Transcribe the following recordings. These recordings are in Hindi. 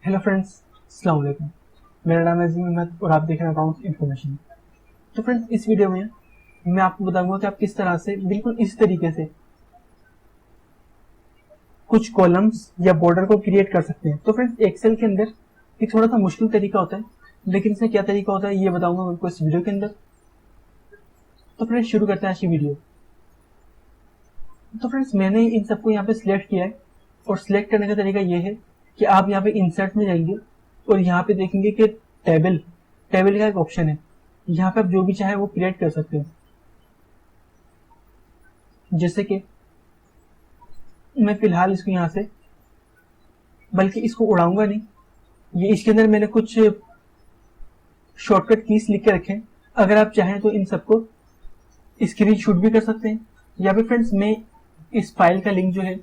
हेलो फ्रेंड्स, अस्सलाम वालेकुम। मेरा नाम है अजीम अहमद और आप देख रहे हैं अकाउंट इन्फॉर्मेशन। तो फ्रेंड्स, इस वीडियो में मैं आपको बताऊंगा कि आप किस तरह से बिल्कुल इस तरीके से कुछ कॉलम्स या बॉर्डर को क्रिएट कर सकते हैं। तो फ्रेंड्स, एक्सेल के अंदर ये थोड़ा सा मुश्किल तरीका होता है, लेकिन इसका क्या तरीका होता है ये बताऊंगा मैं आपको इस वीडियो के अंदर। तो फ्रेंड्स, शुरू करते हैं आज की वीडियो। तो फ्रेंड्स, मैंने इन सबको यहाँ पे सिलेक्ट किया है और सिलेक्ट करने का तरीका ये है कि आप यहाँ पे इंसर्ट में जाएंगे और यहाँ पे देखेंगे कि टेबल टेबल का एक ऑप्शन है। यहाँ पे आप जो भी चाहे वो क्रिएट कर सकते हैं। जैसे कि मैं फिलहाल इसको यहाँ से, बल्कि इसको उड़ाऊंगा नहीं, ये इसके अंदर मैंने कुछ शॉर्टकट कीज लिख के रखे हैं। अगर आप चाहें तो इन सबको स्क्रीन शूट भी कर सकते हैं, या फिर फ्रेंड्स मैं इस फाइल का लिंक जो है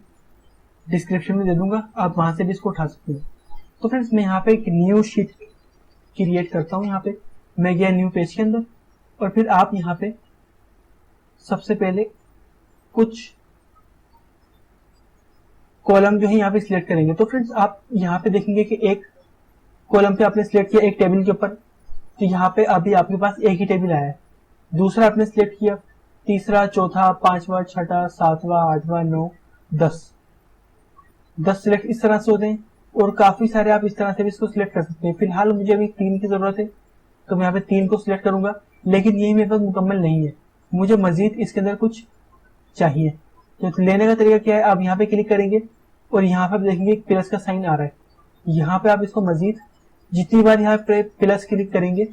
डिस्क्रिप्शन में दे दूंगा, आप वहां से भी इसको उठा सकते हैं। तो फ्रेंड्स, मैं यहाँ पे एक न्यू शीट क्रिएट करता हूँ। यहाँ पे मैं गया न्यू पेज के अंदर और फिर आप यहाँ पे सबसे पहले कुछ कॉलम जो है यहाँ पे सिलेक्ट करेंगे। तो फ्रेंड्स, आप यहाँ पे देखेंगे कि एक कॉलम पे आपने सिलेक्ट किया एक टेबल के ऊपर, तो यहाँ पे अभी आपके पास एक ही टेबल आया है। दूसरा आपने सिलेक्ट किया, तीसरा, चौथा, पांचवा, छठा, सातवां, आठवां, 9, 10 10 सिलेक्ट इस तरह से होते हैं। और काफी सारे आप इस तरह से भी इसको सिलेक्ट कर सकते हैं। फिलहाल मुझे अभी 3 की जरूरत है, तो मैं यहाँ पे 3 को सिलेक्ट करूंगा, लेकिन यही मेरे पास मुकम्मल नहीं है, मुझे मजीद इसके अंदर कुछ चाहिए। तो लेने का तरीका क्या है, आप यहाँ पे क्लिक करेंगे और यहाँ पे आप देखेंगे एक प्लस का साइन आ रहा है। यहाँ पे आप इसको मजीद जितनी बार यहाँ पे प्लस क्लिक करेंगे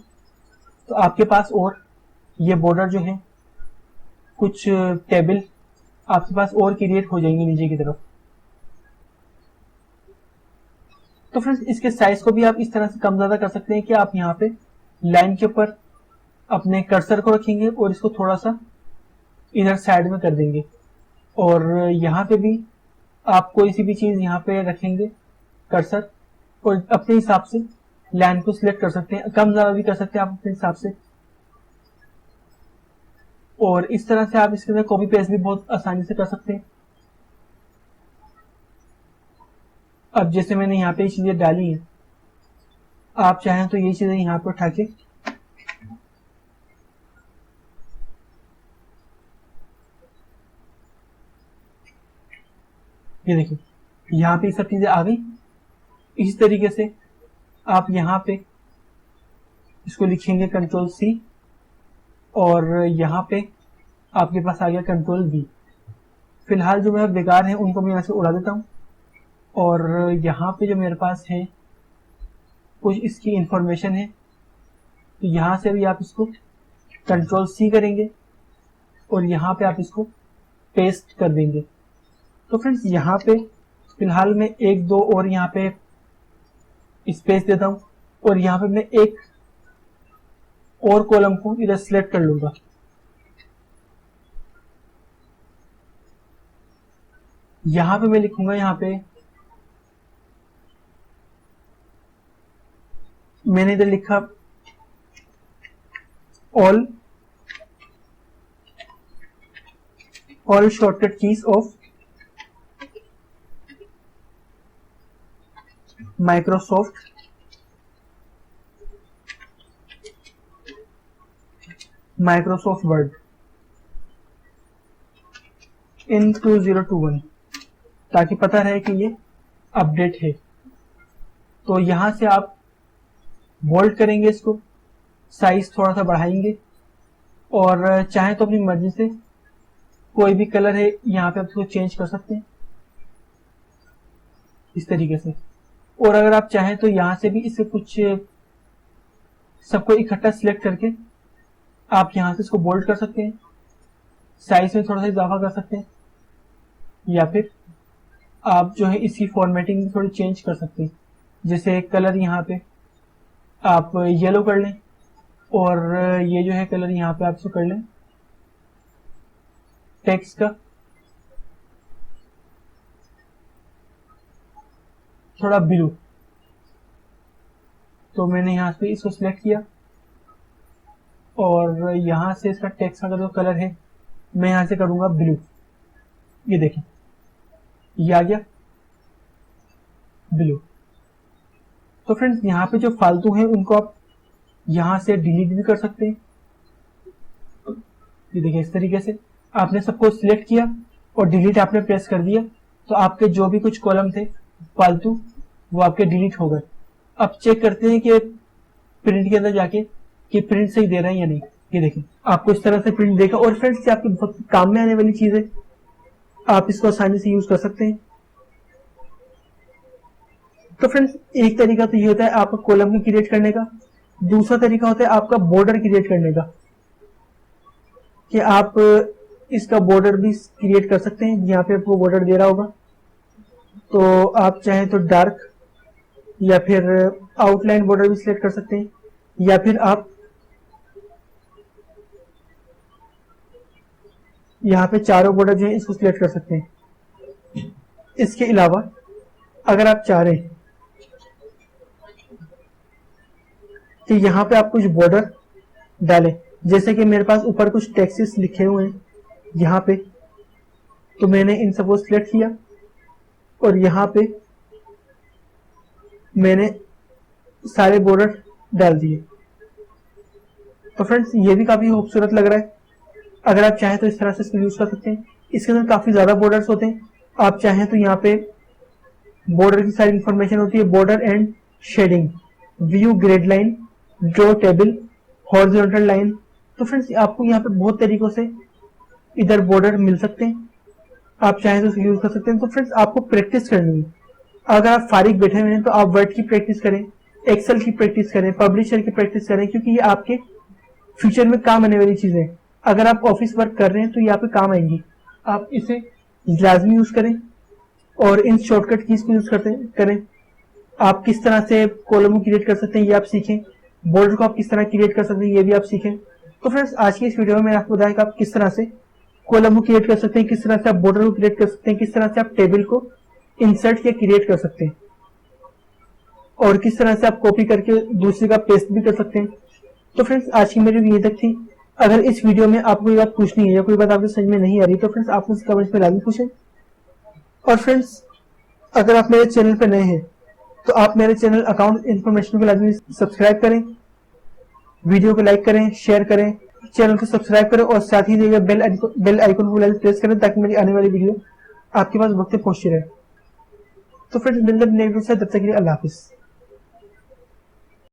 तो आपके पास और ये बॉर्डर जो है कुछ टेबल आपके पास और क्रिएट हो जाएंगे नीचे की तरफ। तो फ्रेंड्स, इसके साइज को भी आप इस तरह से कम ज्यादा कर सकते हैं कि आप यहाँ पे लाइन के ऊपर अपने कर्सर को रखेंगे और इसको थोड़ा सा इधर साइड में कर देंगे, और यहाँ पे भी आप कोई सी भी चीज यहाँ पे रखेंगे कर्सर, और अपने हिसाब से लाइन को सिलेक्ट कर सकते हैं, कम ज्यादा भी कर सकते हैं आप अपने हिसाब से। और इस तरह से आप इसके अंदर कॉपी पेस्ट भी बहुत आसानी से कर सकते हैं। अब जैसे मैंने यहाँ पे ये चीजें डाली है, आप चाहें तो ये चीजें यहाँ पे उठा के ये देखिए, यहाँ पे सब चीजें आ गई। इसी तरीके से आप यहाँ पे इसको लिखेंगे कंट्रोल सी, और यहाँ पे आपके पास आ गया कंट्रोल वी। फिलहाल जो मेरा बेकार है उनको मैं यहाँ से उड़ा देता हूँ, और यहाँ पे जो मेरे पास है कुछ इसकी इंफॉर्मेशन है, तो यहाँ से भी आप इसको कंट्रोल सी करेंगे और यहाँ पे आप इसको पेस्ट कर देंगे। तो फ्रेंड्स, यहाँ पे फिलहाल मैं एक दो और यहाँ पे स्पेस देता हूँ, और यहाँ पे मैं एक और कॉलम को इधर सिलेक्ट कर लूंगा। यहाँ पे मैं लिखूंगा, यहाँ पे मैंने इधर लिखा all shortcut keys of Microsoft word in 2021, ताकि पता रहे कि ये अपडेट है। तो यहां से आप बोल्ड करेंगे, इसको साइज थोड़ा सा बढ़ाएंगे, और चाहे तो अपनी मर्जी से कोई भी कलर है यहाँ पे आप इसको चेंज कर सकते हैं इस तरीके से। और अगर आप चाहें तो यहाँ से भी इसे कुछ सबको इकट्ठा सिलेक्ट करके आप यहाँ से इसको बोल्ड कर सकते हैं, साइज में थोड़ा सा इजाफा कर सकते हैं, या फिर आप जो है इसकी फॉर्मेटिंग थोड़ी चेंज कर सकते हैं। जैसे कलर यहाँ पे आप येलो कर लें, और ये जो है कलर यहाँ पे आप इसको कर लें टेक्स्ट का थोड़ा ब्लू। तो मैंने यहाँ पे इसको सिलेक्ट किया, और यहाँ से इसका टेक्स्ट का जो कलर है मैं यहाँ से करूंगा ब्लू। ये देखें, ये आ गया ब्लू। तो फ्रेंड्स यहाँ पे जो फालतू है उनको आप यहाँ से डिलीट भी कर सकते हैं। ये देखिए इस तरीके से आपने सबको सिलेक्ट किया और डिलीट आपने प्रेस कर दिया, तो आपके जो भी कुछ कॉलम थे फालतू वो आपके डिलीट हो गए। अब चेक करते हैं कि प्रिंट के अंदर जाके कि प्रिंट सही दे रहा है या नहीं। ये देखिए आपको इस तरह से प्रिंट देगा और फ्रेंड्स ये आपके बहुत काम में आने वाली चीज है, आप इसको आसानी से यूज कर सकते हैं। तो फ्रेंड्स एक तरीका तो ये होता है आपका कॉलम को क्रिएट करने का, दूसरा तरीका होता है आपका बॉर्डर क्रिएट करने का, कि आप इसका बॉर्डर भी क्रिएट कर सकते हैं। यहाँ पे आपको बॉर्डर दे रहा होगा, तो आप चाहें तो डार्क या फिर आउटलाइन बॉर्डर भी सिलेक्ट कर सकते हैं, या फिर आप यहाँ पे चारों बॉर्डर जो है इसको सिलेक्ट कर सकते हैं। इसके अलावा अगर आप चाह रहे हैं कि यहाँ पे आप कुछ बॉर्डर डालें, जैसे कि मेरे पास ऊपर कुछ टेक्स्ट्स लिखे हुए हैं यहाँ पे, तो मैंने इन सबको सिलेक्ट किया और यहाँ पे मैंने सारे बॉर्डर डाल दिए। तो फ्रेंड्स ये भी काफी खूबसूरत लग रहा है। अगर आप चाहें तो इस तरह से इसको यूज कर सकते हैं। इसके अंदर काफी ज्यादा बॉर्डर्स होते हैं, आप चाहें तो यहाँ पे बॉर्डर की सारी इंफॉर्मेशन होती है, border and shading, view grid line, draw table, horizontal line. तो फ्रेंड्स आपको यहाँ पे बहुत तरीकों से इधर बॉर्डर मिल सकते हैं, आप चाहें तो यूज कर सकते हैं। तो फ्रेंड्स आपको प्रैक्टिस करनी है। अगर आप फारिग बैठे हुए हैं तो आप वर्ड की प्रैक्टिस करें, एक्सेल की प्रैक्टिस करें, पब्लिशर की प्रैक्टिस करें, क्योंकि ये आपके फ्यूचर में काम आने वाली चीजें हैं। अगर आप ऑफिस वर्क कर रहे हैं तो ये आपके काम आएंगी, आप इसे लाजमी यूज करें और इन शॉर्टकट कीज को यूज करें। आप किस तरह से कॉलम को क्रिएट कर सकते हैं ये आप सीखें, बॉर्डर को आप किस तरह क्रिएट कर सकते हैं ये भी आप सीखें। तो फ्रेंड्स आज की इस वीडियो में मैंने आपको बताया कि आप किस तरह से कॉलम को क्रिएट कर सकते हैं, किस तरह से आप बॉर्डर को क्रिएट कर सकते हैं, किस तरह से आप टेबल को इंसर्ट या क्रिएट कर सकते हैं, और किस तरह से आप कॉपी करके दूसरे का पेस्ट भी कर सकते हैं। तो फ्रेंड्स आज की मेरी वीडियो तक थी। अगर इस वीडियो में आपको कोई बात पूछनी है या कोई बात आपको समझ में नहीं आ रही तो फ्रेंड्स आप मुझसे कमेंट्स में लाजमी पूछें। और फ्रेंड्स अगर आप मेरे चैनल पर नए हैं तो आप मेरे चैनल अकाउंट इन्फॉर्मेशन को लाजमी सब्सक्राइब करें, वीडियो को लाइक करें, शेयर करें, चैनल को सब्सक्राइब करें और साथ ही बेल आइकन को प्रेस करें ताकि मेरी आने वाली वीडियो आपके पास वक्त पे पहुंचती रहे। तो फ्रेंड्स मिलते हैं नेक्स्ट वीडियो से, तब तक के लिए अल्लाह हाफिज।